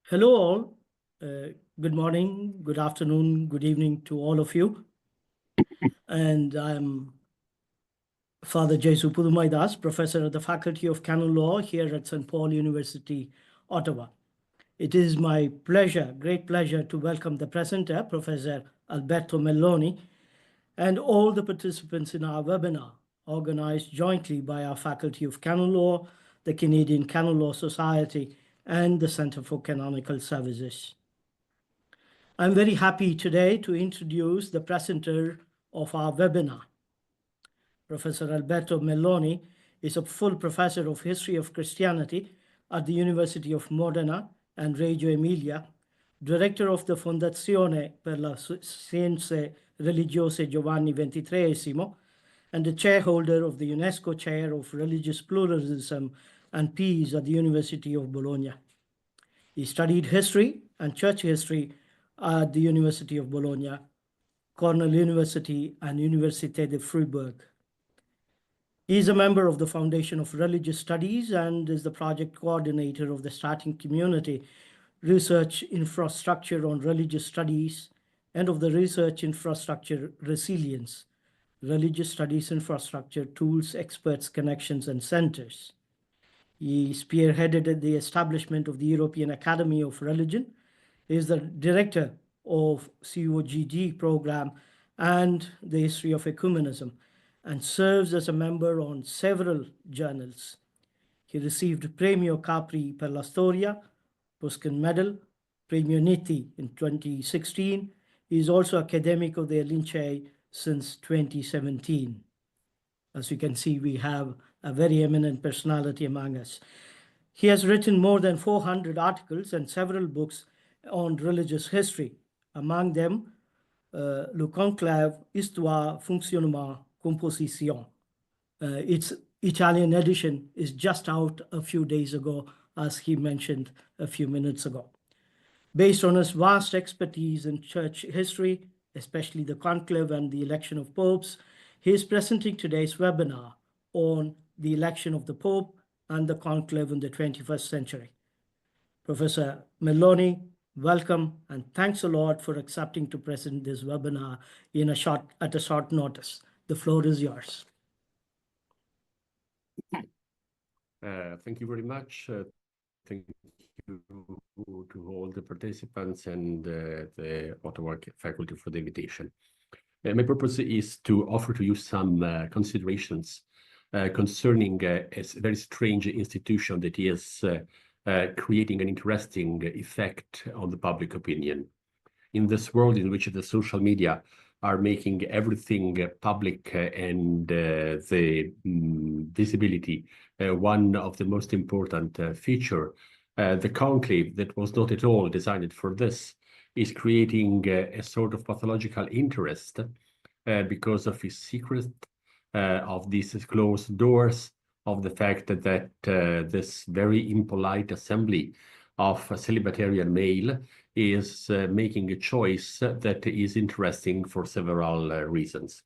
Hello all. Good morning, good afternoon, good evening to all of you. And I'm Father Jesu Pudumai, professor at the Faculty of Canon Law here at St. Paul University, Ottawa. It is my pleasure, great pleasure, to welcome the presenter, Professor Alberto Melloni, and all the participants in our webinar, organized jointly by our Faculty of Canon Law, the Canadian Canon Law Society, and the Centre for Canonical Services. I'm very happy today to introduce the presenter of our webinar. Professor Alberto Melloni is a full professor of history of Christianity at the University of Modena and Reggio Emilia, director of the Fondazione per le scienze religiose Giovanni XXIII, and the chairholder of the UNESCO Chair of Religious Pluralism and Peace at the University of Bologna. He studied history and church history at the University of Bologna, Cornell University, and Université de Fribourg. He is a member of the Foundation of Religious Studies and is the project coordinator of the Starting Community Research Infrastructure on Religious Studies and of the Research Infrastructure Resilience, Religious Studies Infrastructure Tools, Experts, Connections, and Centers. He spearheaded the establishment of the European Academy of Religion. He is the director of COGD program and the History of Ecumenism, and serves as a member on several journals. He received Premio Capri per la Storia, Puskin Medal, Premio Nitti in 2016. He is also academic of the ReIReS since 2017. As you can see, we have a very eminent personality among us. He has written more than 400 articles and several books on religious history. Among them, Le Conclave, Histoire, Fonctionnement, Composition. Its Italian edition is just out a few days ago, as he mentioned a few minutes ago. Based on his vast expertise in church history, especially the conclave and the election of popes, he is presenting today's webinar on the election of the Pope and the conclave in the 21st century. Professor Melloni, welcome, and thanks a lot for accepting to present this webinar at a short notice. The floor is yours. Thank you very much. Thank you to all the participants and the Ottawa faculty for the invitation. My purpose is to offer to you some considerations concerning a very strange institution that is creating an interesting effect on the public opinion. In this world in which the social media are making everything public and the visibility one of the most important feature, the conclave that was not at all designed for this is creating a sort of pathological interest because of its secret, of these closed doors, of the fact that this very impolite assembly of a celibatarian male is making a choice that is interesting for several reasons.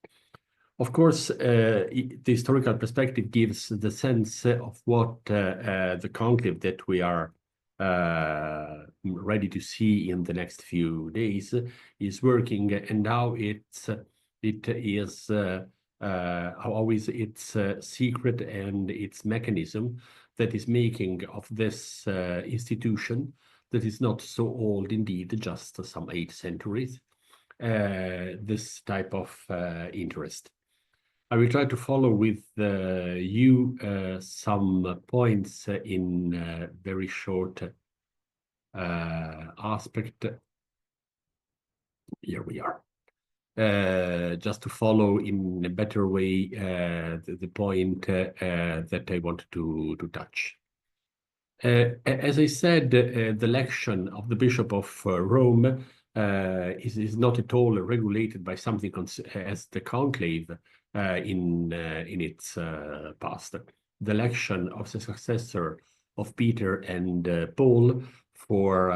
Of course, the historical perspective gives the sense of what the conclave that we are ready to see in the next few days is working, and how how is its secret and its mechanism that is making of this institution that is not so old indeed, just some 8 centuries, this type of interest. I will try to follow with you some points in very short aspect. Here we are. Just to follow in a better way the point that I want to touch. As I said, the election of the Bishop of Rome is not at all regulated by something as the conclave in its past. The election of the successor of Peter and Paul for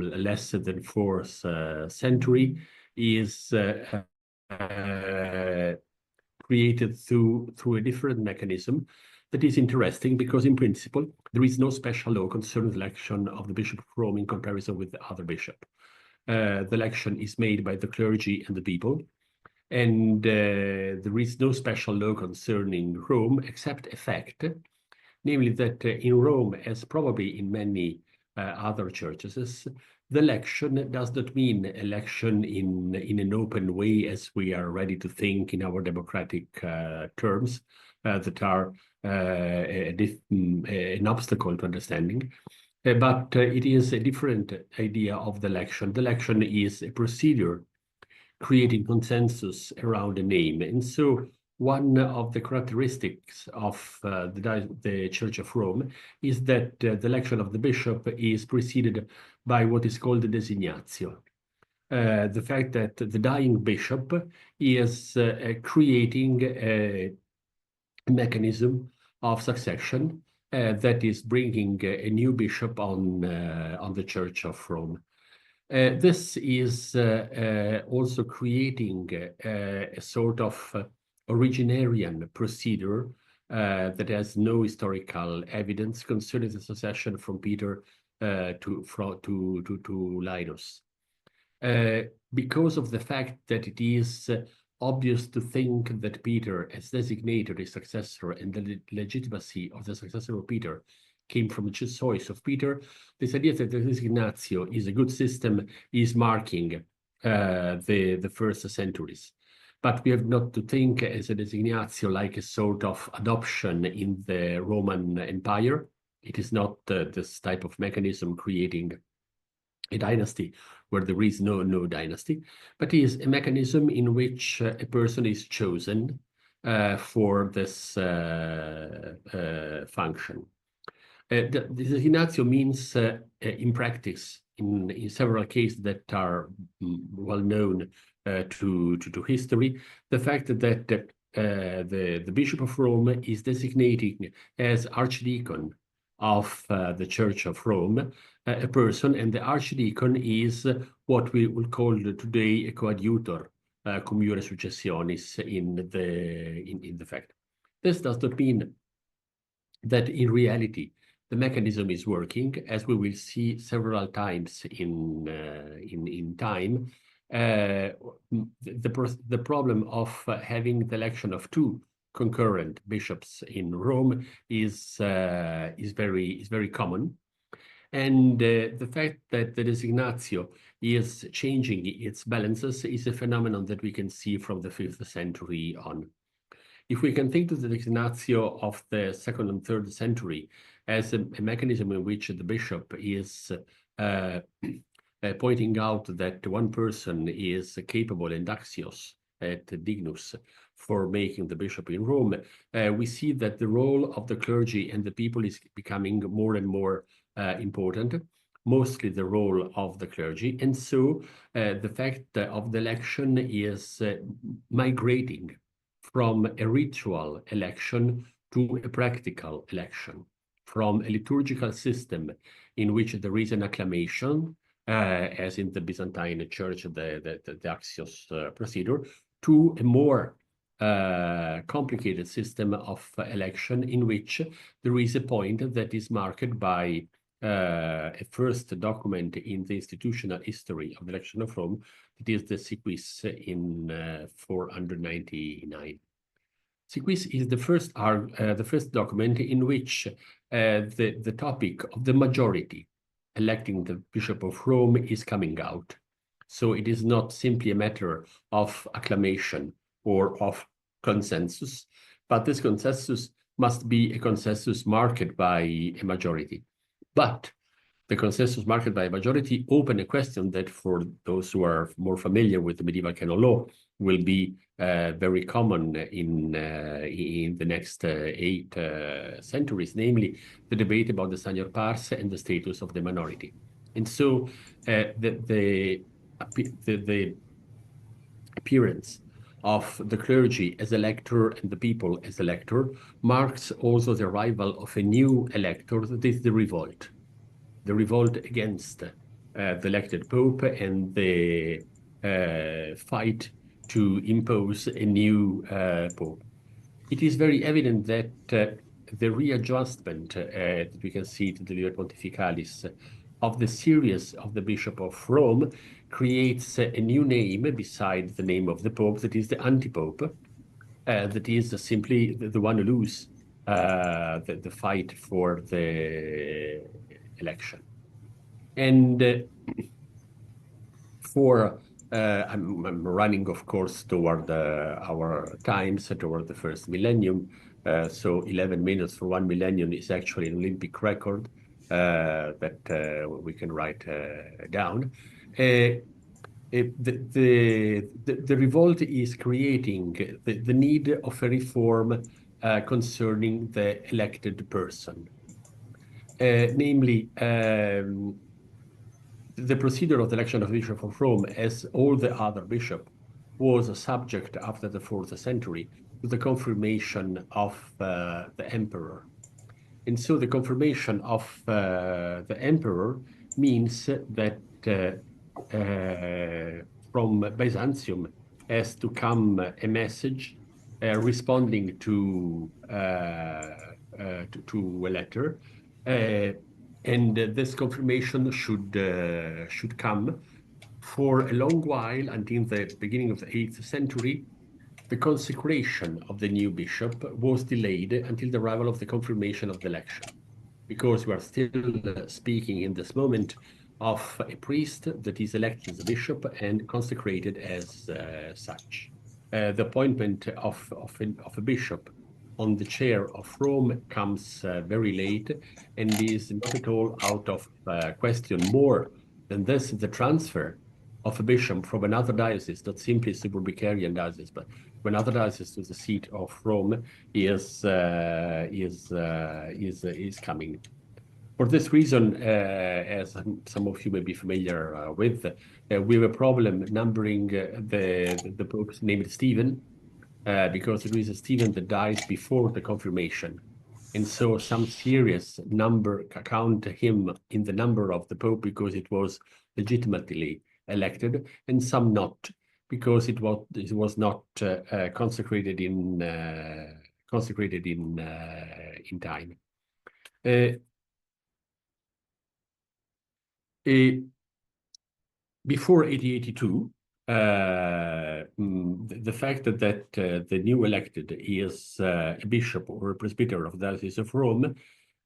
less than 4th century is created through a different mechanism that is interesting because in principle, there is no special law concerning the election of the Bishop of Rome in comparison with the other bishop. The election is made by the clergy and the people, and there is no special law concerning Rome except a fact, namely that in Rome, as probably in many other churches, the election does not mean election in an open way as we are ready to think in our democratic terms that are an obstacle to understanding. But it is a different idea of the election. The election is a procedure creating consensus around a name. And so one of the characteristics of the Church of Rome is that the election of the bishop is preceded by what is called the designatio. The fact that the dying bishop is creating a mechanism of succession that is bringing a new bishop on the Church of Rome. This is also creating a sort of originarian procedure that has no historical evidence concerning the succession from Peter to Linus. Because of the fact that it is obvious to think that Peter has designated a successor and the legitimacy of the successor of Peter came from the choice of Peter, this idea that the designatio is a good system is marking the first centuries. But we have not to think as a designatio like a sort of adoption in the Roman Empire. It is not this type of mechanism creating a dynasty where there is no dynasty, but is a mechanism in which a person is chosen for this function. The designatio means in practice, in several cases that are well known to history, the fact that the Bishop of Rome is designating as archdeacon of the Church of Rome a person, and the archdeacon is what we will call today a coadjutor, cum iure successionis in the fact. This does not mean that in reality the mechanism is working, as we will see several times in time. The problem of having the election of two concurrent bishops in Rome is very common, and the fact that the designatio is changing its balances is a phenomenon that we can see from the 5th century on. If we can think of the designatio of the 2nd and 3rd century as a mechanism in which the bishop is pointing out that one person is capable and axios et dignus for making the bishop in Rome, we see that the role of the clergy and the people is becoming more and more important, mostly the role of the clergy. And so the fact of the election is migrating from a ritual election to a practical election, from a liturgical system in which there is an acclamation, as in the Byzantine Church, the axios procedure, to a more complicated system of election in which there is a point that is marked by a first document in the institutional history of the election of Rome, it is the Sequis in 499. Sequis is the first document in which the topic of the majority electing the Bishop of Rome is coming out. So it is not simply a matter of acclamation or of consensus, but this consensus must be a consensus marked by a majority. But the consensus marked by a majority open a question that for those who are more familiar with the medieval canon law will be very common in the next 8 centuries, namely the debate about the senior pars and the status of the minority. And so the appearance of the clergy as elector and the people as elector marks also the arrival of a new elector, that is the revolt against the elected pope and the fight to impose a new pope. It is very evident that the readjustment that we can see to the Liber Pontificalis of the series of the Bishop of Rome creates a new name beside the name of the Pope, that is the anti-Pope, that is simply the one who loses the fight for the election. And I'm running, of course, toward our times, toward the first millennium. So 11 minutes for 1 millennium is actually an Olympic record that we can write down. The revolt is creating the need of a reform concerning the elected person. Namely, the procedure of the election of the Bishop of Rome, as all the other bishops, was subject after the 4th century to the confirmation of the emperor. And so the confirmation of the emperor means that from Byzantium has to come a message responding to a letter. And this confirmation should come for a long while until the beginning of the 8th century. The consecration of the new bishop was delayed until the arrival of the confirmation of the election, because we are still speaking in this moment of a priest that is elected as a bishop and consecrated as such. The appointment of a bishop on the chair of Rome comes very late and is not at all out of question. More than this, the transfer of a bishop from another diocese, not simply Suburbicarian diocese, but from another diocese to the seat of Rome is coming. For this reason, as some of you may be familiar with, we have a problem numbering the popes named Stephen, because there is a Stephen that dies before the confirmation. And so some serious number count him in the number of the Pope because it was legitimately elected, and some not, because it was not consecrated in time. Before 1882, the fact that the new elected is a bishop or a presbyter of the Diocese of Rome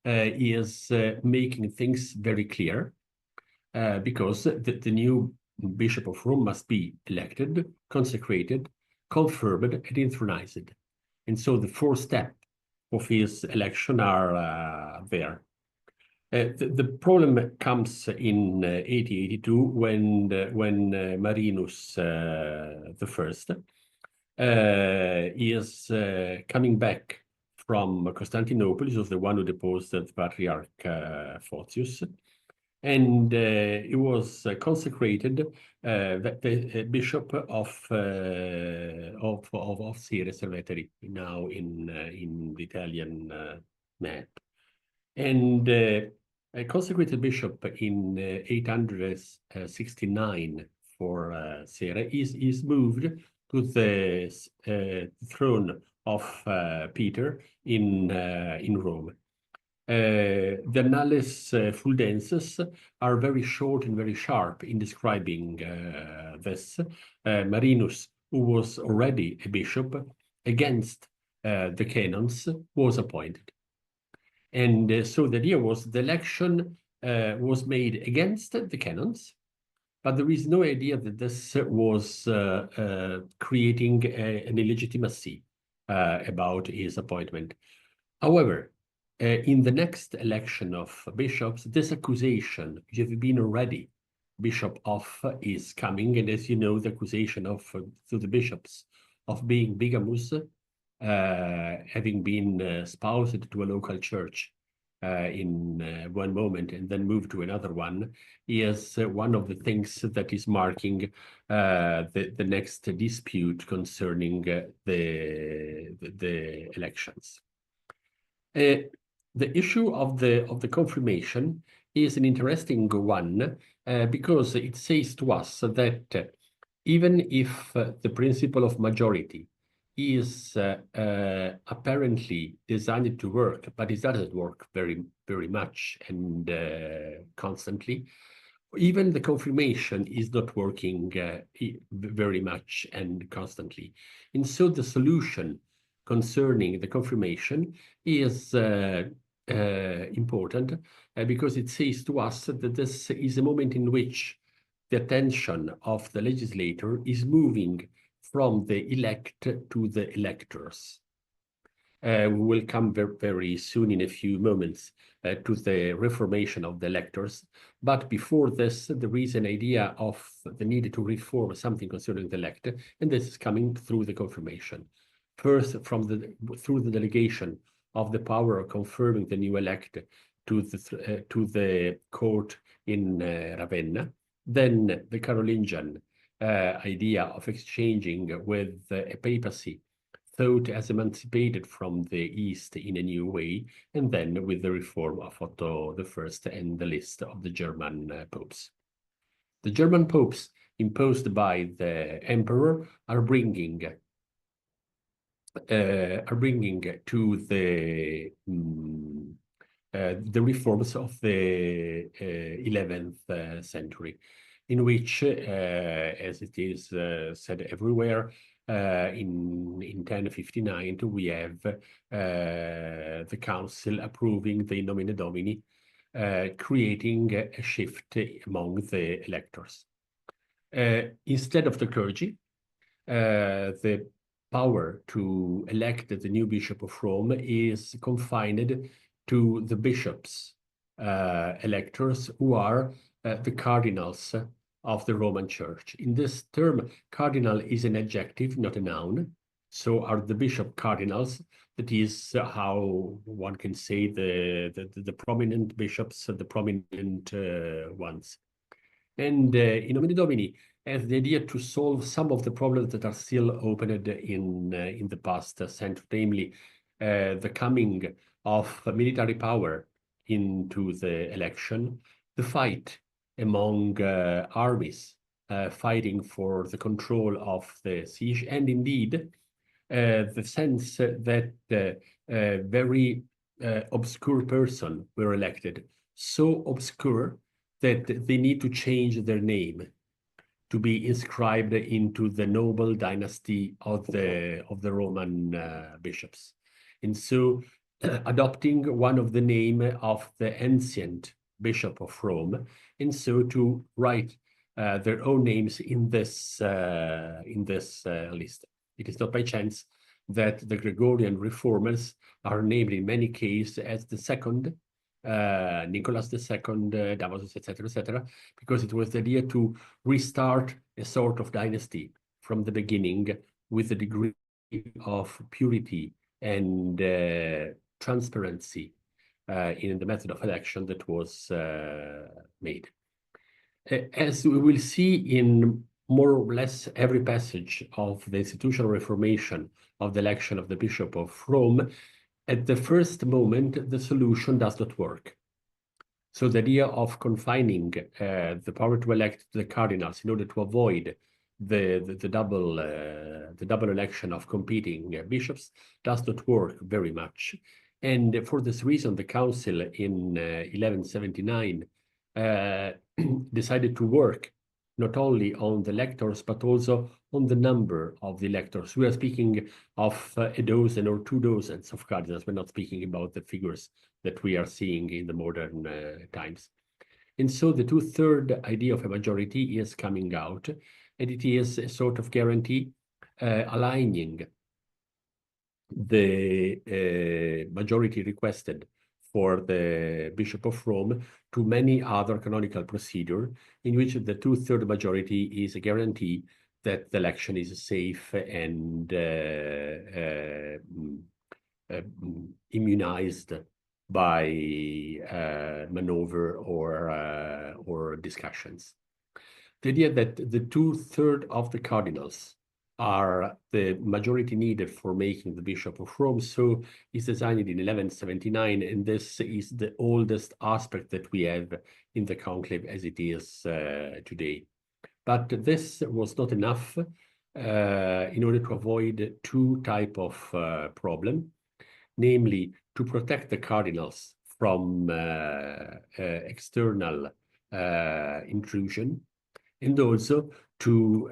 is making things very clear, because the new bishop of Rome must be elected, consecrated, confirmed, and inthronized. And so the 4 steps of his election are there. The problem comes in 1882 when Marinus I is coming back from Constantinople. He was the one who deposed the Patriarch Photius, and he was consecrated the bishop of Fscire, now in the Italian map. And consecrated bishop in 869 for Fscire is moved to the throne of Peter in Rome. The annales fuldenses are very short and very sharp in describing this. Marinus, who was already a bishop against the canons, was appointed. And so the idea was the election was made against the canons, but there is no idea that this was creating an illegitimacy about his appointment. However, in the next election of bishops, this accusation, which has been already bishop of, is coming. And as you know, the accusation of to the bishops of being bigamous, having been espoused to a local church in one moment and then moved to another one, is one of the things that is marking the next dispute concerning the elections. The issue of the confirmation is an interesting one, because it says to us that even if the principle of majority is apparently designed to work, but it doesn't work very much and constantly, even the confirmation is not working very much and constantly. And so the solution concerning the confirmation is important because it says to us that this is a moment in which the attention of the legislator is moving from the elect to the electors. We will come very soon in a few moments to the reformation of the electors. But before this, there is an idea of the need to reform something concerning the elect, and this is coming through the confirmation. First, through the delegation of the power of confirming the new elect to the court in Ravenna, then the Carolingian idea of exchanging with a papacy thought as emancipated from the East in a new way, and then with the reform of Otto I and the list of the German popes. The German popes imposed by the emperor are bringing to the reforms of the 11th century, in which, as it is said everywhere, in 1059, we have the council approving the nomine domini, creating a shift among the electors. Instead of the clergy, the power to elect the new bishop of Rome is confined to the bishops, electors, who are the cardinals of the Roman Church. In this term, cardinal is an adjective, not a noun. So are the bishop cardinals. That is how one can say the prominent bishops, the prominent ones. And in nomine domini has the idea to solve some of the problems that are still opened in the past century, namely the coming of military power into the election, the fight among armies fighting for the control of the siege, and indeed the sense that very obscure persons were elected, so obscure that they need to change their name to be inscribed into the noble dynasty of the Roman bishops. And so adopting one of the name of the ancient bishop of Rome, and so to write their own names in this list. It is not by chance that the Gregorian reformers are named in many cases as the second Nicholas II, Damasus, etc., because it was the idea to restart a sort of dynasty from the beginning with a degree of purity and transparency in the method of election that was made. As we will see in more or less every passage of the institutional reformation of the election of the Bishop of Rome, at the first moment, the solution does not work. So the idea of confining the power to elect the cardinals in order to avoid the double election of competing bishops does not work very much. And for this reason, the council in 1179 decided to work not only on the electors, but also on the number of the electors. We are speaking of a dozen or 2 dozens of cardinals. We're not speaking about the figures that we are seeing in the modern times. And so the 2/3 idea of a majority is coming out, and it is a sort of guarantee aligning the majority requested for the Bishop of Rome to many other canonical procedure, in which the 2/3 majority is a guarantee that the election is safe and immunized by maneuver or discussions. The idea that the 2/3 of the cardinals are the majority needed for making the Bishop of Rome, so is designed in 1179, and this is the oldest aspect that we have in the conclave as it is today. But this was not enough in order to avoid two types of problem, namely to protect the cardinals from external intrusion, and also to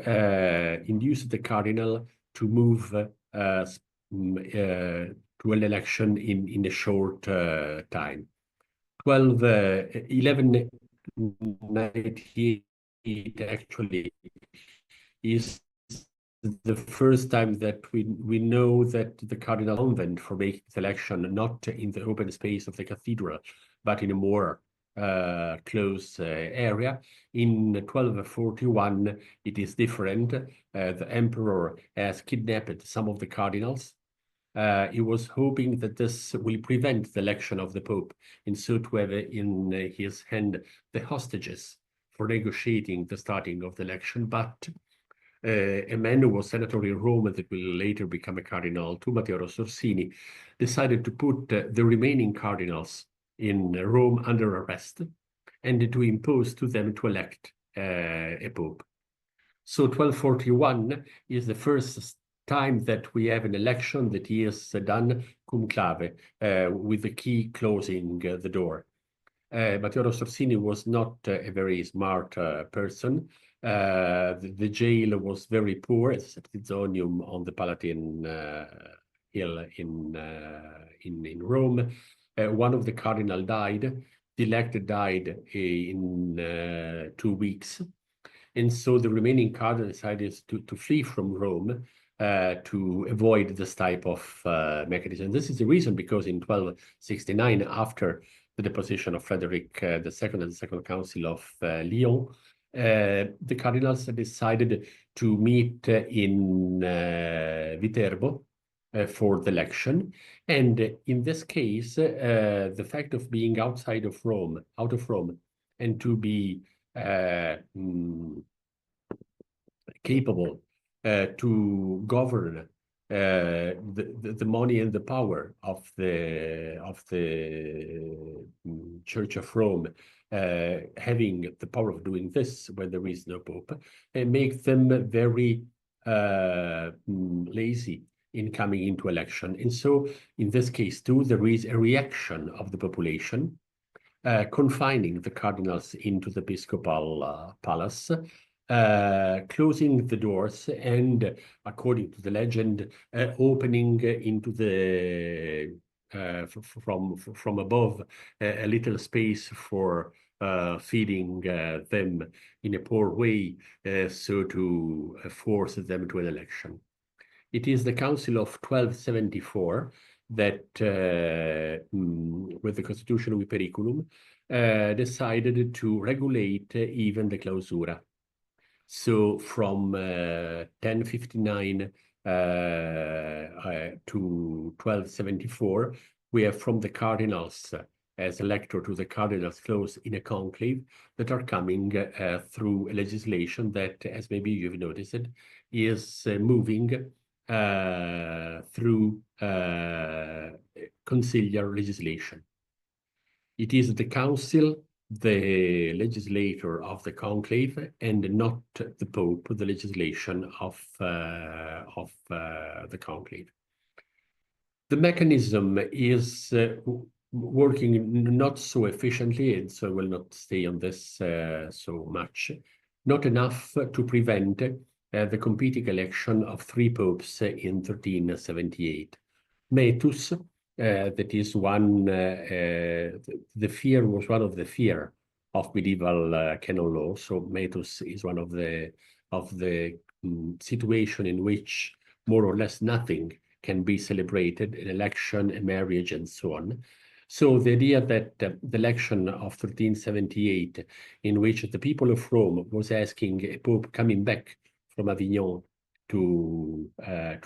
induce the cardinal to move to an election in a short time. 1198 actually is the first time that we know that the cardinal convent for making the election not in the open space of the cathedral, but in a more close area. In 1241, it is different. The emperor has kidnapped some of the cardinals. He was hoping that this will prevent the election of the Pope, and so to have in his hand the hostages for negotiating the starting of the election. But a man who was senator in Rome that will later become a cardinal, too, Matteo Orsini, decided to put the remaining cardinals in Rome under arrest and to impose to them to elect a Pope. So 1241 is the first time that we have an election that is done conclave, with the key closing the door. Matteo Orsini was not a very smart person. The jail was very poor, it's at Septizonium on the Palatine Hill in Rome. One of the cardinals died. The elect died in 2 weeks. And so the remaining cardinal decided to flee from Rome to avoid this type of mechanism. This is the reason because in 1269, after the deposition of Frederick II and the Second Council of Lyon, the cardinals decided to meet in Viterbo for the election. And in this case, the fact of being out of Rome, and to be capable to govern the money and the power of the Church of Rome, having the power of doing this when there is no Pope, make them very lazy in coming into election. And so in this case too, there is a reaction of the population, confining the cardinals into the episcopal palace, closing the doors, and according to the legend, opening into the from above a little space for feeding them in a poor way, so to force them to an election. It is the Council of 1274 that, with the Constitution of Periculum, decided to regulate even the clausura. So from 1059 to 1274, we have from the cardinals as elector to the cardinals close in a conclave that are coming through legislation that, as maybe you've noticed, is moving through conciliar legislation. It is the council, the legislator of the conclave, and not the Pope, the legislation of the conclave. The mechanism is working not so efficiently, and so I will not stay on this so much. Not enough to prevent the competing election of 3 popes in 1378. Metus, that is one, the fear was one of the fear of medieval canon law. So Metus is one of the situation in which more or less nothing can be celebrated, an election, a marriage, and so on. So the idea that the election of 1378, in which the people of Rome was asking a pope coming back from Avignon to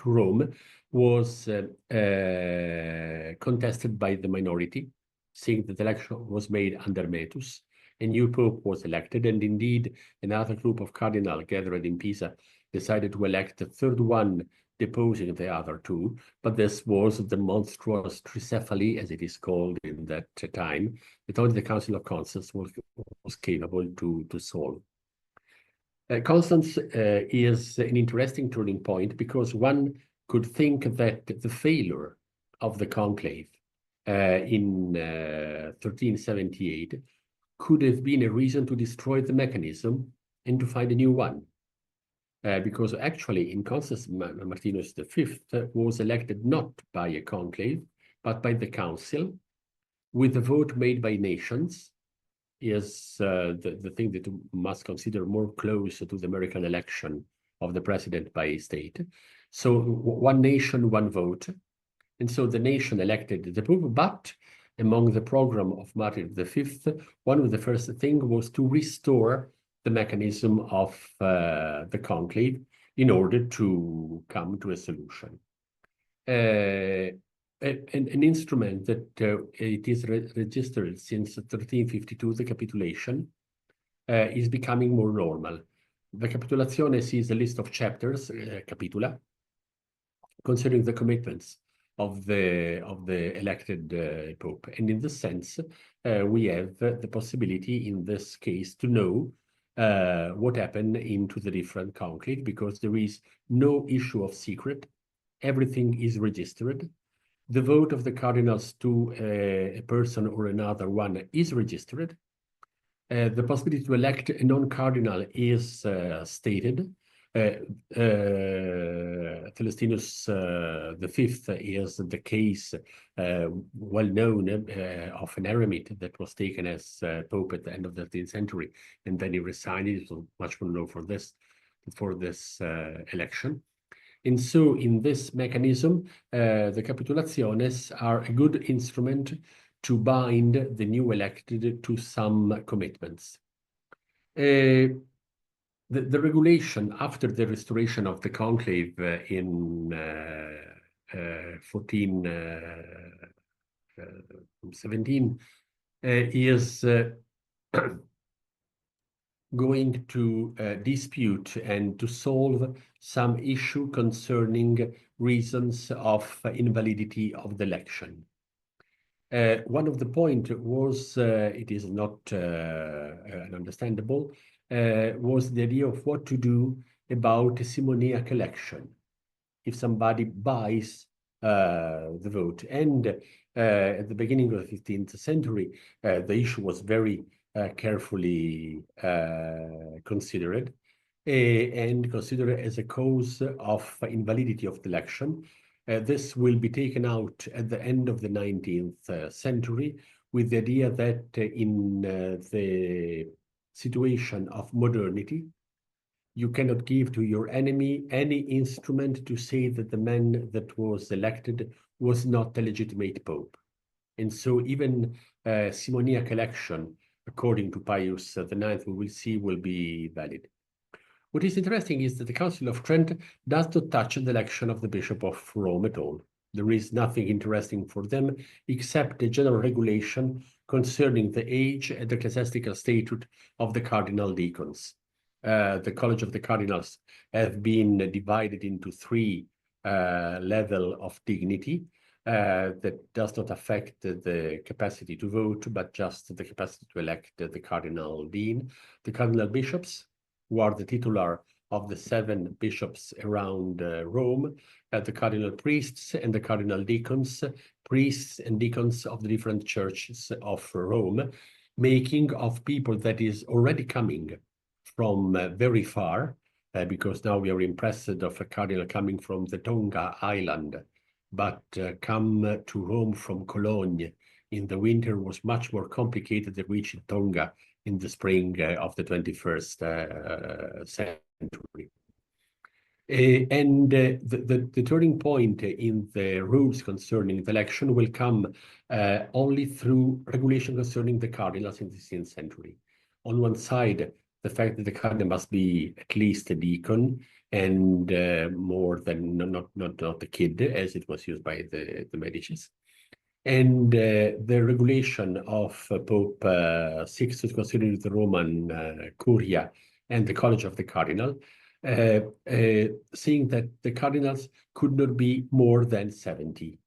Rome, was contested by the minority, seeing that the election was made under Metus. A new pope was elected, and indeed another group of cardinals gathered in Pisa decided to elect the third one, deposing the other 2. But this was the monstrous tricephaly, as it is called in that time, that only the Council of Constance was capable to solve. Constance is an interesting turning point because one could think that the failure of the conclave in 1378 could have been a reason to destroy the mechanism and to find a new one. Because actually, in Constance, Martinus V was elected not by a conclave, but by the council, with a vote made by nations, is the thing that you must consider more close to the American election of the president by a state. So one nation, one vote. And so the nation elected the Pope, but among the program of Martin V, one of the first things was to restore the mechanism of the conclave in order to come to a solution. An instrument that it is registered since 1352, the capitulation, is becoming more normal. The Capitulazione sees a list of chapters, capitula, concerning the commitments of the elected Pope. And in this sense, we have the possibility in this case to know what happened into the different conclave, because there is no issue of secret. Everything is registered. The vote of the cardinals to a person or another one is registered. The possibility to elect a non-cardinal is stated. Celestinus V is the case well known of an eremite that was taken as Pope at the end of the 13th century, and then he resigned. It was much more known for this election. And so in this mechanism, the capitulaciones are a good instrument to bind the new elected to some commitments. The regulation after the restoration of the conclave in 1417 is going to dispute and to solve some issue concerning reasons of invalidity of the election. One of the points was, it is not understandable, was the idea of what to do about a simoniac election if somebody buys the vote. And at the beginning of the 15th century, the issue was very carefully considered and considered as a cause of invalidity of the election. This will be taken out at the end of the 19th century with the idea that in the situation of modernity, you cannot give to your enemy any instrument to say that the man that was elected was not a legitimate pope. And so even simoniac election, according to Pius IX, we will see, will be valid. What is interesting is that the Council of Trent does not touch the election of the Bishop of Rome at all. There is nothing interesting for them except a general regulation concerning the age and the ecclesiastical statute of the cardinal deacons. The College of the Cardinals have been divided into three levels of dignity that does not affect the capacity to vote, but just the capacity to elect the cardinal dean. The cardinal bishops, who are the titular of the 7 bishops around Rome, the cardinal priests and the cardinal deacons, priests and deacons of the different churches of Rome, making of people that is already coming from very far, because now we are impressed of a cardinal coming from the Tonga Island, but come to Rome from Cologne in the winter was much more complicated than reaching Tonga in the spring of the 21st century. And the turning point in the rules concerning the election will come only through regulation concerning the cardinals in the 16th century. On one side, the fact that the cardinal must be at least a deacon and more than not a kid, as it was used by the Medicis. And the regulation of Pope Sixtus concerning the Roman Curia and the College of the Cardinal, saying that the cardinals could not be more than 70.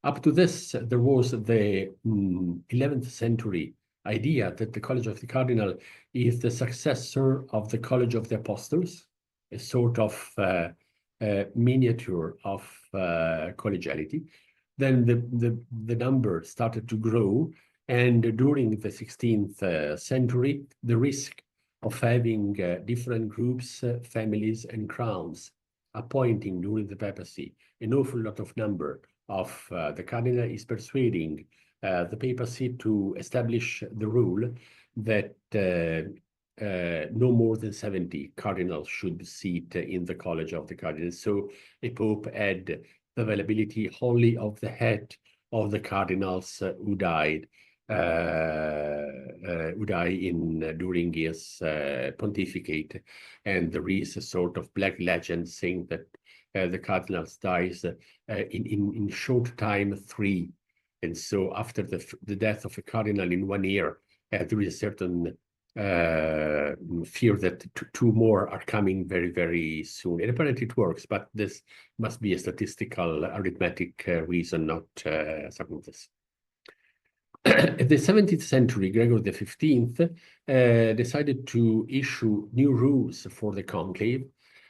Up to this, there was the 11th century idea that the College of the Cardinal is the successor of the College of the Apostles, a sort of miniature of collegiality. Then the number started to grow, and during the 16th century, the risk of having different groups, families, and crowns appointing during the papacy an awful lot of number of the cardinal is persuading the papacy to establish the rule that no more than 70 cardinals should seat in the College of the Cardinals. So a pope had the availability wholly of the head of the cardinals who died during his pontificate, and there is a sort of black legend saying that the cardinals dies in short time 3, and so after the death of a cardinal in 1 year, there is a certain fear that 2 more are coming very, very soon. And apparently it works, but this must be a statistical arithmetic reason, not something like this. At the 17th century, Gregory XV decided to issue new rules for the conclave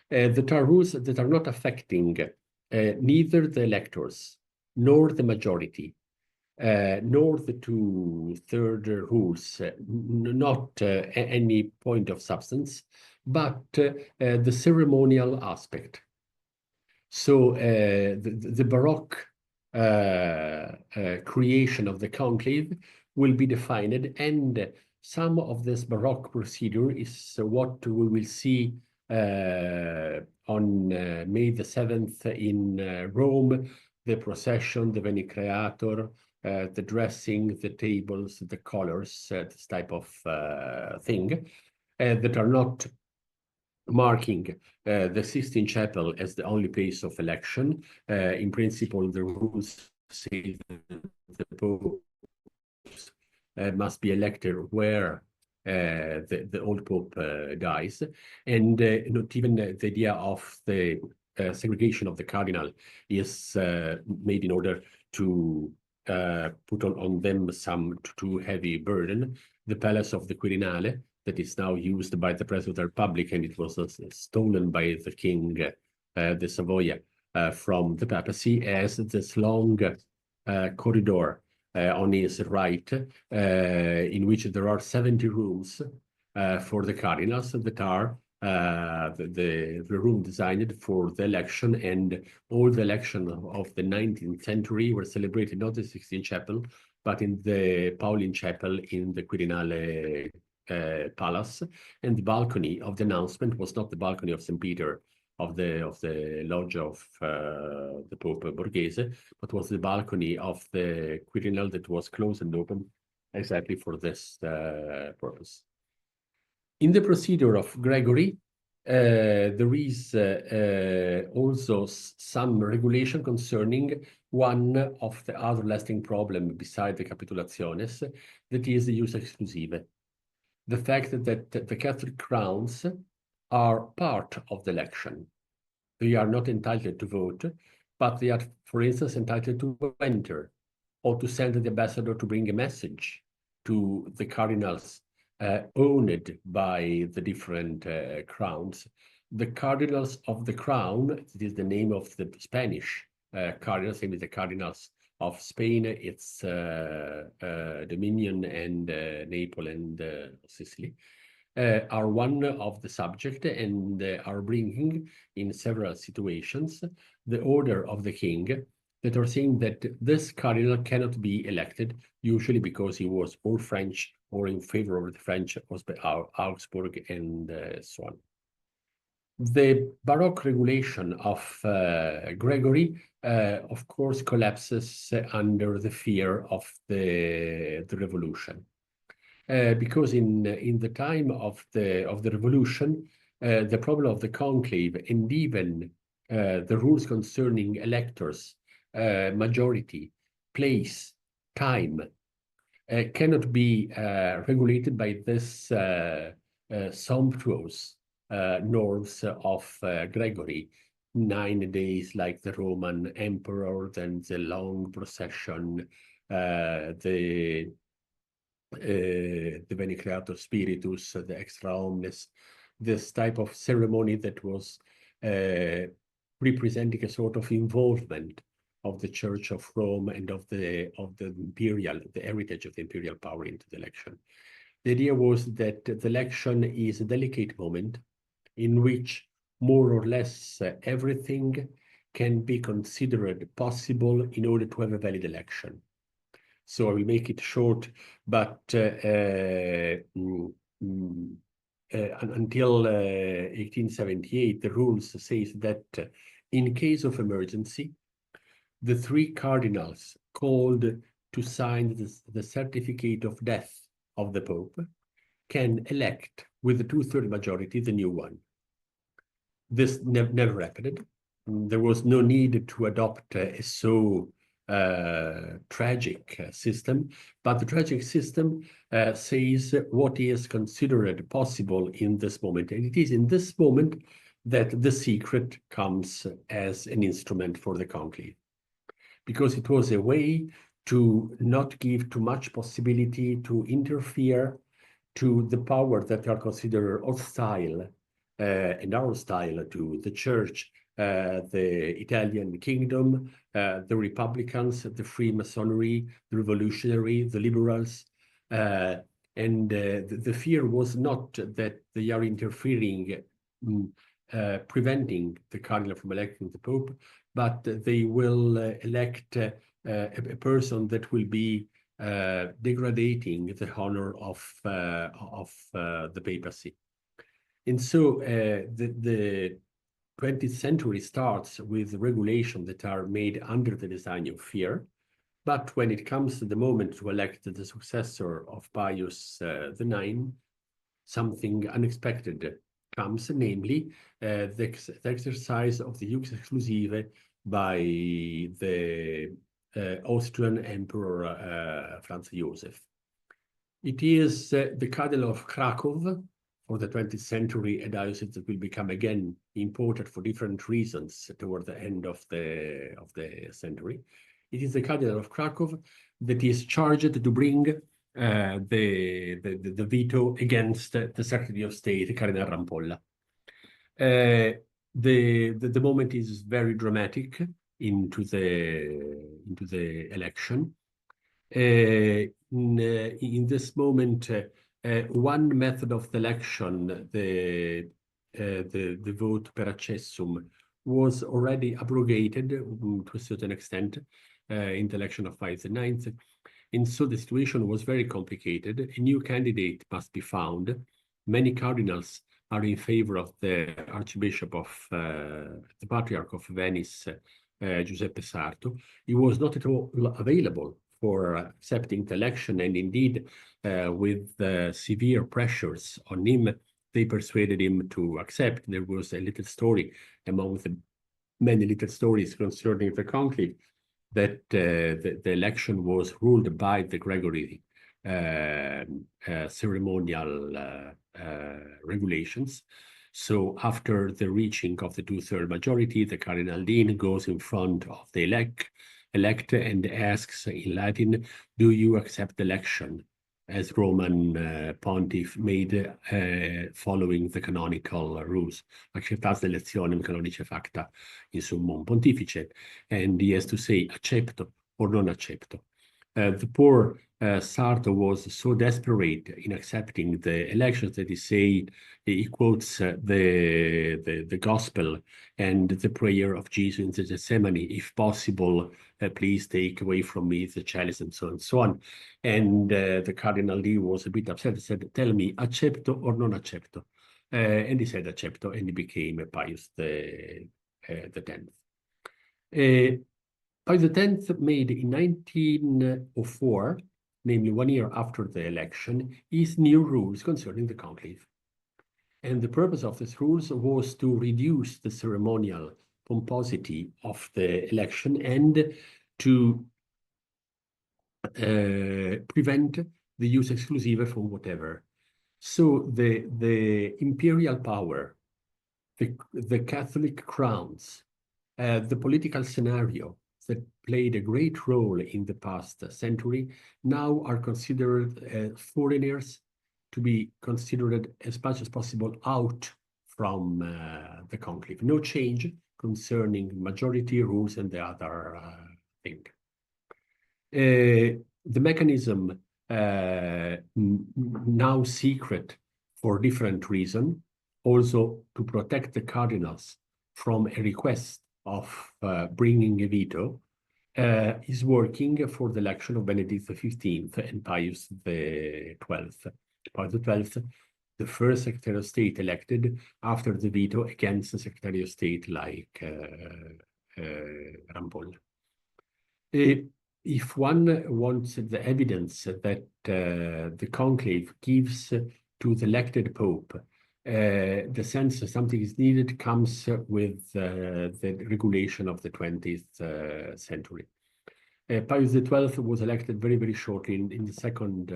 that are rules that are not affecting neither the electors nor the majority, nor the 2/3 rules, not any point of substance, but the ceremonial aspect. So the Baroque creation of the conclave will be defined, and some of this Baroque procedure is what we will see on May the 7th in Rome, the procession, the Veni Creator, the dressing, the tables, the colors, this type of thing, that are not marking the Sistine Chapel as the only place of election. In principle, the rules say that the popes must be elected where the old pope dies, and not even the idea of the segregation of the cardinal is made in order to put on them some too heavy burden. The Palace of the Quirinale, that is now used by the President of the Republic, and it was stolen by the King de Savoia from the papacy, as this long corridor on his right, in which there are 70 rooms for the cardinals that are the room designed for the election, and all the election of the 19th century were celebrated not in the Sistine Chapel, but in the Pauline Chapel in the Quirinale Palace. And the balcony of the announcement was not the balcony of St. Peter of the lodge of the Pope Borghese, but was the balcony of the Quirinal that was closed and open exactly for this purpose. In the procedure of Gregory, there is also some regulation concerning one of the other lasting problems beside the capitulationes, that is the ius exclusive. The fact that the Catholic crowns are part of the election. They are not entitled to vote, but they are, for instance, entitled to enter or to send the ambassador to bring a message to the cardinals owned by the different crowns. The cardinals of the crown, it is the name of the Spanish cardinals, same as the cardinals of Spain, its Dominion and Naples and Sicily, are one of the subject, and are bringing in several situations the order of the king, that are saying that this cardinal cannot be elected, usually because he was or French or in favor of the French, Augsburg, and so on. The Baroque regulation of Gregory, of course, collapses under the fear of the revolution, because in the time of the revolution, the problem of the conclave and even the rules concerning electors, majority, place, time, cannot be regulated by this sumptuous norms of Gregory. 9 days like the Roman emperor, then the long procession, the Diveni Creator Spiritus, the Extra Omnes, this type of ceremony that was representing a sort of involvement of the Church of Rome and of the heritage of the imperial power into the election. The idea was that the election is a delicate moment in which more or less everything can be considered possible in order to have a valid election. So I will make it short, but until 1878, the rules says that in case of emergency, the three cardinals called to sign the certificate of death of the Pope can elect with a 2/3 majority the new one. This never happened. There was no need to adopt a so tragic system, but the tragic system says what is considered possible in this moment. And it is in this moment that the secret comes as an instrument for the conclave, because it was a way to not give too much possibility to interfere to the power that are considered hostile and are hostile to the church, the Italian kingdom, the Republicans, the Freemasonry, the Revolutionary, the Liberals. And the fear was not that they are interfering, preventing the cardinal from electing the Pope, but they will elect a person that will be degrading the honor of the papacy. And so the 20th century starts with regulations that are made under the design of fear. But when it comes to the moment to elect the successor of Pius IX, something unexpected comes, namely the exercise of the jus exclusive by the Austrian Emperor Franz Joseph. It is the Cardinal of Krakow for the 20th century, a diocese that will become again important for different reasons toward the end of the century. It is the Cardinal of Krakow that is charged to bring the veto against the Secretary of State, Cardinal Rampolla. The moment is very dramatic into the election. In this moment, one method of the election, the vote per accessum, was already abrogated to a certain extent in the election of Pius IX. And so the situation was very complicated. A new candidate must be found. Many cardinals are in favor of the Archbishop of the Patriarch of Venice, Giuseppe Sarto. He was not at all available for accepting the election, and indeed, with severe pressures on him, they persuaded him to accept. There was a little story among the many little stories concerning the conclave that the election was ruled by the Gregory ceremonial regulations. So after the reaching of the 2/3 majority, the Cardinal Dean goes in front of the elect and asks in Latin, "Do you accept the election?" as Roman pontiff made following the canonical rules. Acceptas l'elezione canonice facta in summum pontifice. And he has to say, accetto or non accetto. The poor Sarto was so desperate in accepting the elections that he quotes the gospel and the prayer of Jesu in the Gethsemane, "If possible, please take away from me the chalice," and so on. And the Cardinal D was a bit upset. He said, "Tell me, accetto or non accetto?" And he said accetto, and he became Pius the 10th. Pius X made in 1904, namely 1 year after the election, his new rules concerning the conclave. And the purpose of these rules was to reduce the ceremonial pomposity of the election and to prevent the jus exclusive from whatever. So the imperial power, the Catholic crowns, the political scenario, that played a great role in the past century now are considered foreigners, to be considered as much as possible out from the conclave. No change concerning majority rules and the other thing. The mechanism now secret for different reasons, also to protect the cardinals from a request of bringing a veto, is working for the election of Benedict XV and Pius XII. Pius XII, the first Secretary of State elected after the veto against the Secretary of State like Rampol. If one wants the evidence that the conclave gives to the elected Pope, the sense that something is needed comes with the regulation of the 20th century. Pius XII was elected very, very shortly in the second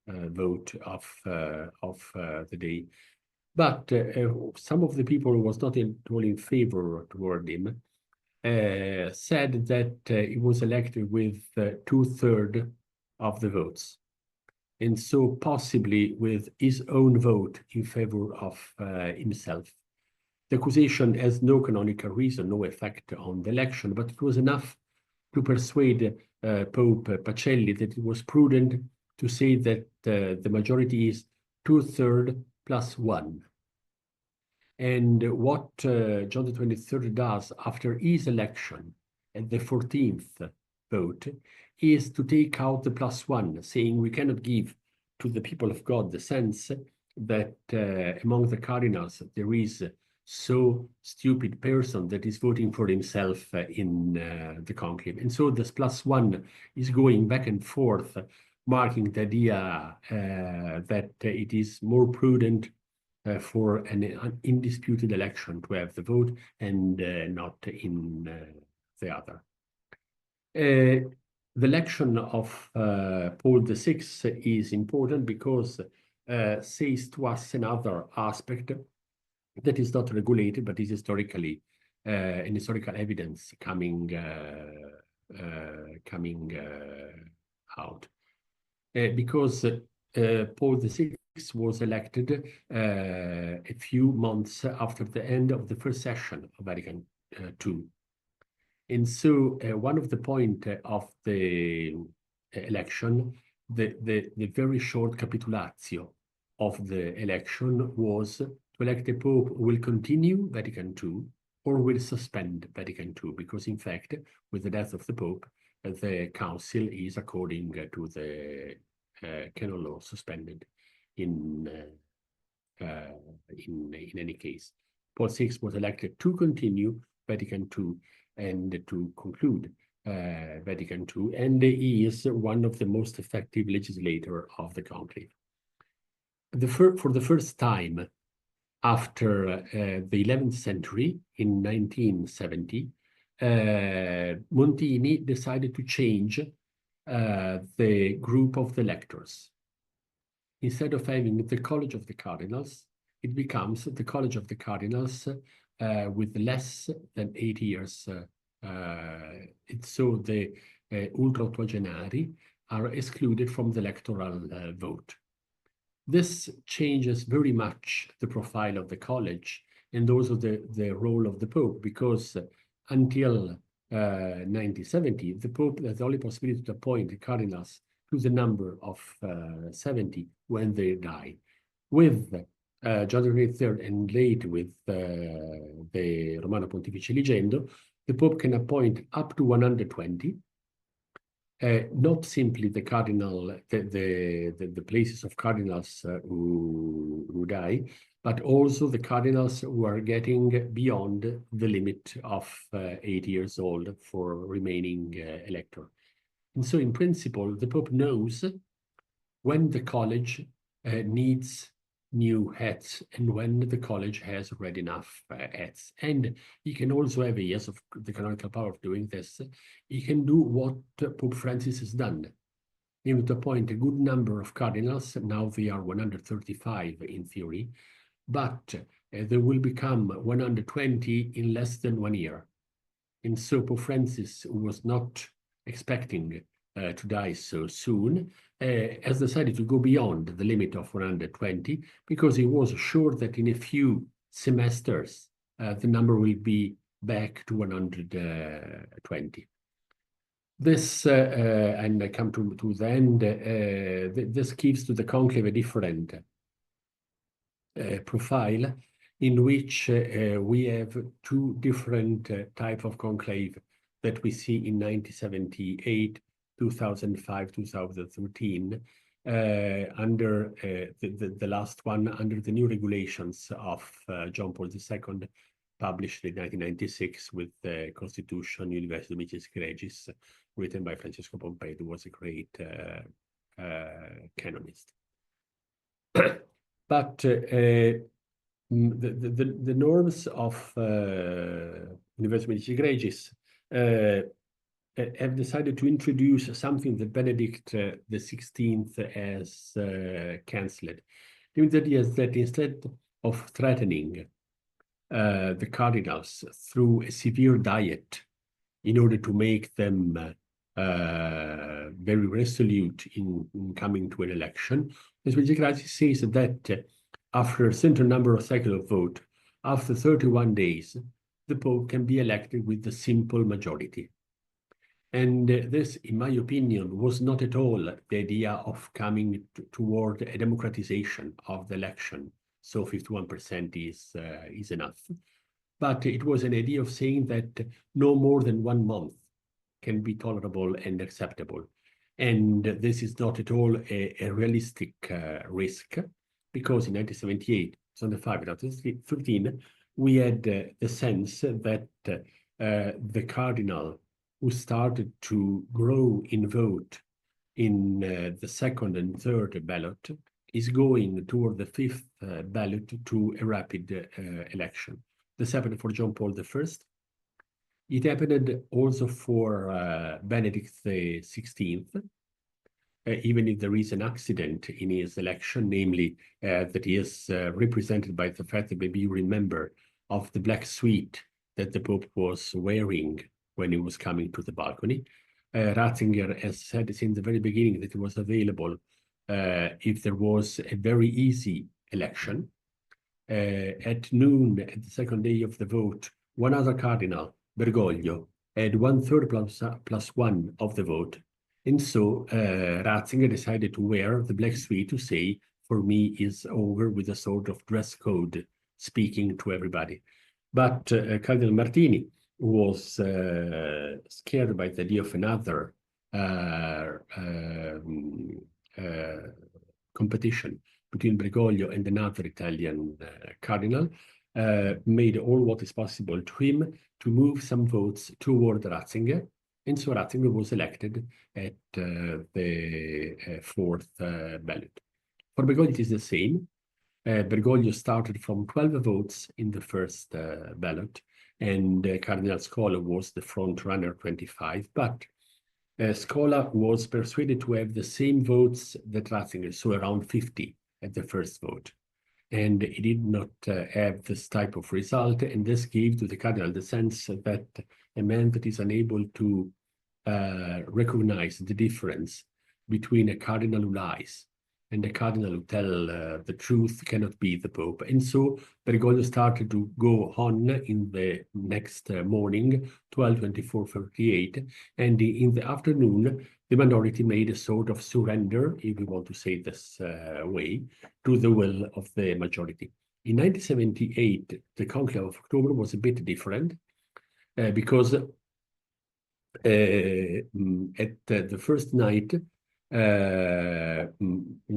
vote of the day. But some of the people who was not all in favor toward him said that he was elected with 2/3 of the votes, and so possibly with his own vote in favor of himself. The accusation has no canonical reason, no effect on the election, but it was enough to persuade Pope Pacelli that it was prudent to say that the majority is 2/3 plus 1. And what John XXIII does after his election at the 14th vote is to take out the +1, saying we cannot give to the people of God the sense that among the cardinals there is so stupid person that is voting for himself in the conclave. And so this +1 is going back and forth, marking the idea that it is more prudent for an undisputed election to have the vote and not in the other. The election of Paul VI is important because says to us another aspect that is not regulated, but is historically an historical evidence coming out. Because Paul VI was elected a few months after the end of the first session of Vatican II. And so one of the points of the election, the very short capitulatio of the election was to elect a pope who will continue Vatican II or will suspend Vatican II, because in fact, with the death of the pope, the council is, according to the canon law, suspended in any case. Paul VI was elected to continue Vatican II and to conclude Vatican II, and he is one of the most effective legislators of the conclave. For the first time after the 11th century, in 1970, Montini decided to change the group of the electors. Instead of having the College of the Cardinals, it becomes the College of the Cardinals with less than 8 years. So the ultra-ottogenari are excluded from the electoral vote. This changes very much the profile of the college and also the role of the Pope, because until 1970, the Pope has the only possibility to appoint the cardinals to the number of 70 when they die. With John XXIII and late with the Romano Pontifice Legendo, the Pope can appoint up to 120, not simply the cardinal, the places of cardinals who die, but also the cardinals who are getting beyond the limit of 8 years old for remaining elector. And so in principle, the Pope knows when the college needs new heads and when the college has already enough heads. And he can also have, he has the canonical power of doing this. He can do what Pope Francis has done, namely to appoint a good number of cardinals. Now they are 135 in theory, but they will become 120 in less than 1 year. And so Pope Francis, who was not expecting to die so soon, has decided to go beyond the limit of 120 because he was sure that in a few semesters, the number will be back to 120. This, and I come to the end, this gives to the conclave a different profile in which we have two different type of conclave that we see in 1978, 2005, 2013, under the last one under the new regulations of John Paul II, published in 1996 with the Constitution Universitas Gregis, written by Francesco Pompei, who was a great canonist. But the norms of Universitas Gregis have decided to introduce something that Benedict XVI has cancelled. The idea is that instead of threatening the cardinals through a severe diet in order to make them very resolute in coming to an election, Universitas Gregis says that after a certain number of cycles of vote, after 31 days, the Pope can be elected with the simple majority. And this, in my opinion, was not at all the idea of coming toward a democratization of the election. So 51% is enough. But it was an idea of saying that no more than 1 month can be tolerable and acceptable. And this is not at all a realistic risk, because in 1978, 2005, and 2013, we had the sense that the cardinal who started to grow in vote in the second and third ballot is going toward the fifth ballot to a rapid election. This happened for John Paul I. It happened also for Benedict XVI, even if there is an accident in his election, namely that he is represented by the fact that maybe you remember of the black suit that the Pope was wearing when he was coming to the balcony. Ratzinger has said since the very beginning that it was available if there was a very easy election. At noon, at the second day of the vote, one other cardinal, Bergoglio, had 1/3 plus 1 of the vote. And so Ratzinger decided to wear the black suit to say, for me, is over, with a sort of dress code speaking to everybody. But Cardinal Martini was scared by the idea of another competition between Bergoglio and another Italian cardinal, made all what is possible to him to move some votes toward Ratzinger. And so Ratzinger was elected at the fourth ballot. For Bergoglio, it is the same. Bergoglio started from 12 votes in the first ballot, and Cardinal Scola was the front runner, 25. But Scola was persuaded to have the same votes that Ratzinger, so around 50 at the first vote. And he did not have this type of result, and this gave to the cardinal the sense that a man that is unable to recognize the difference between a cardinal who lies and a cardinal who tell the truth cannot be the Pope. And so Bergoglio started to go on in the next morning, 12, 24, 38, and in the afternoon, the minority made a sort of surrender, if you want to say this way, to the will of the majority. In 1978, the Conclave of October was a bit different because at the first night,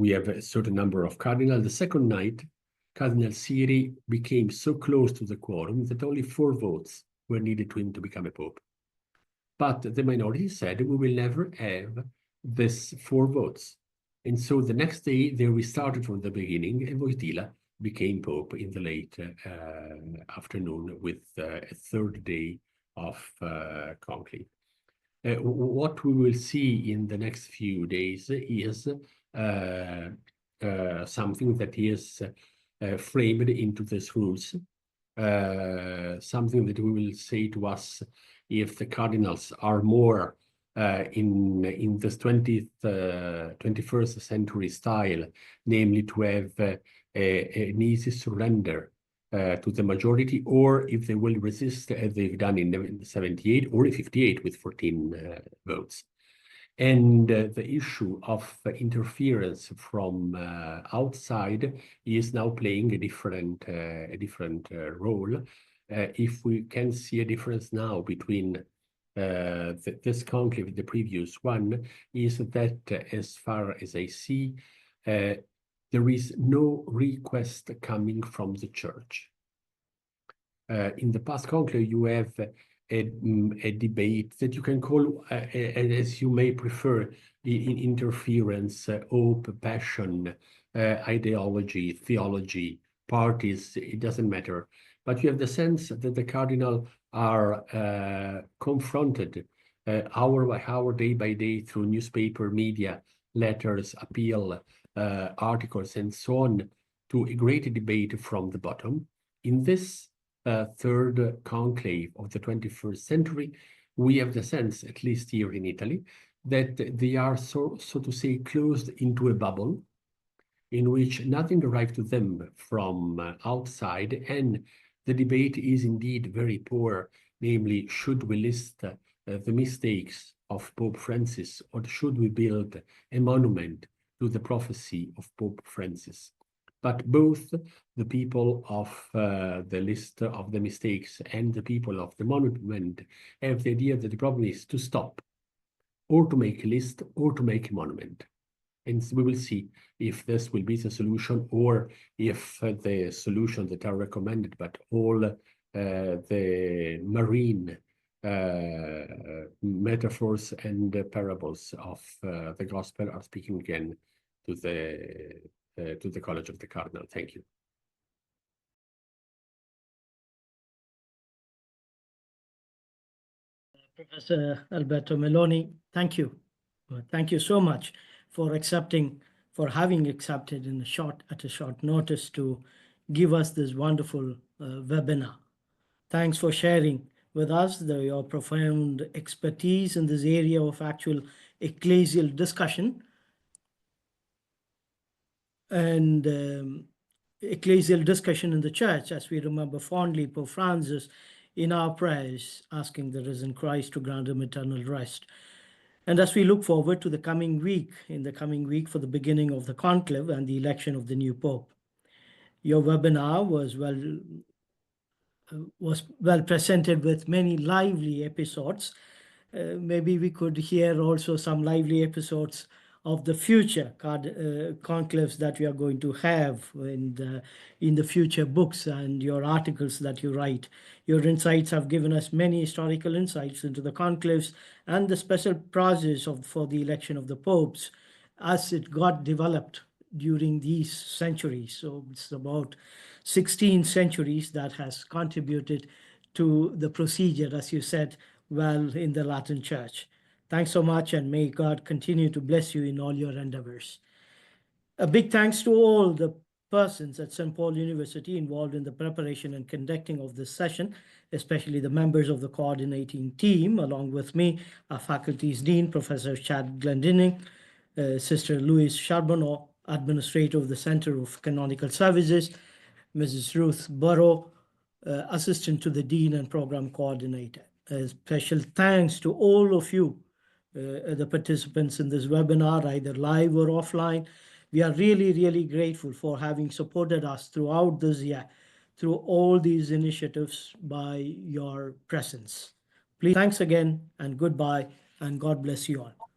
we have a certain number of cardinals. The second night, Cardinal Siri became so close to the quorum that only 4 votes were needed to him to become a pope. But the minority said, we will never have this 4 votes. And so the next day, they restarted from the beginning, and Wojtyla became pope in the late afternoon with a third day of conclave. What we will see in the next few days is something that is framed into these rules, something that we will say to us if the cardinals are more in this 21st century style, namely to have an easy surrender to the majority, or if they will resist as they've done in 78 or 58 with 14 votes. And the issue of interference from outside is now playing a different role. If we can see a difference now between this conclave, the previous one, is that as far as I see, there is no request coming from the church. In the past conclave, you have a debate that you can call, as you may prefer, in interference, hope, passion, ideology, theology, parties, it doesn't matter. But you have the sense that the cardinal are confronted hour by hour, day by day, through newspaper, media, letters, appeal, articles, and so on, to a great debate from the bottom. In this third conclave of the 21st century, we have the sense, at least here in Italy, that they are so to say closed into a bubble in which nothing arrived to them from outside, and the debate is indeed very poor, namely, should we list the mistakes of Pope Francis, or should we build a monument to the prophecy of Pope Francis? But both the people of the list of the mistakes and the people of the monument have the idea that the problem is to stop, or to make a list, or to make a monument. And we will see if this will be the solution, or if the solutions that are recommended, but all the marine metaphors and parables of the gospel are speaking again to the College of the Cardinal. Thank you. Professor Alberto Melloni, thank you. Thank you so much for having accepted at a short notice to give us this wonderful webinar. Thanks for sharing with us your profound expertise in this area of actual ecclesial discussion and ecclesial discussion in the church, as we remember fondly Pope Francis in our prayers, asking the risen Christ to grant him eternal rest. And as we look forward to the coming week, for the beginning of the conclave and the election of the new Pope. Your webinar was well presented with many lively episodes. Maybe we could hear also some lively episodes of the future conclaves that we are going to have in the future books and your articles that you write. Your insights have given us many historical insights into the conclaves and the special process for the election of the popes as it got developed during these centuries. So it's about 16 centuries that has contributed to the procedure, as you said, well, in the Latin Church. Thanks so much, and may God continue to bless you in all your endeavors. A big thanks to all the persons at St. Paul University involved in the preparation and conducting of this session, especially the members of the coordinating team, along with me, our faculty's dean, Professor Chad Glendinning, Sister Louise Charbonneau, administrator of the Center of Canonical Services, Mrs. Ruth Burrow, assistant to the dean and program coordinator. A special thanks to all of you, the participants in this webinar, either live or offline. We are really, really grateful for having supported us throughout this year, through all these initiatives by your presence. Please, thanks again, and goodbye, and God bless you all.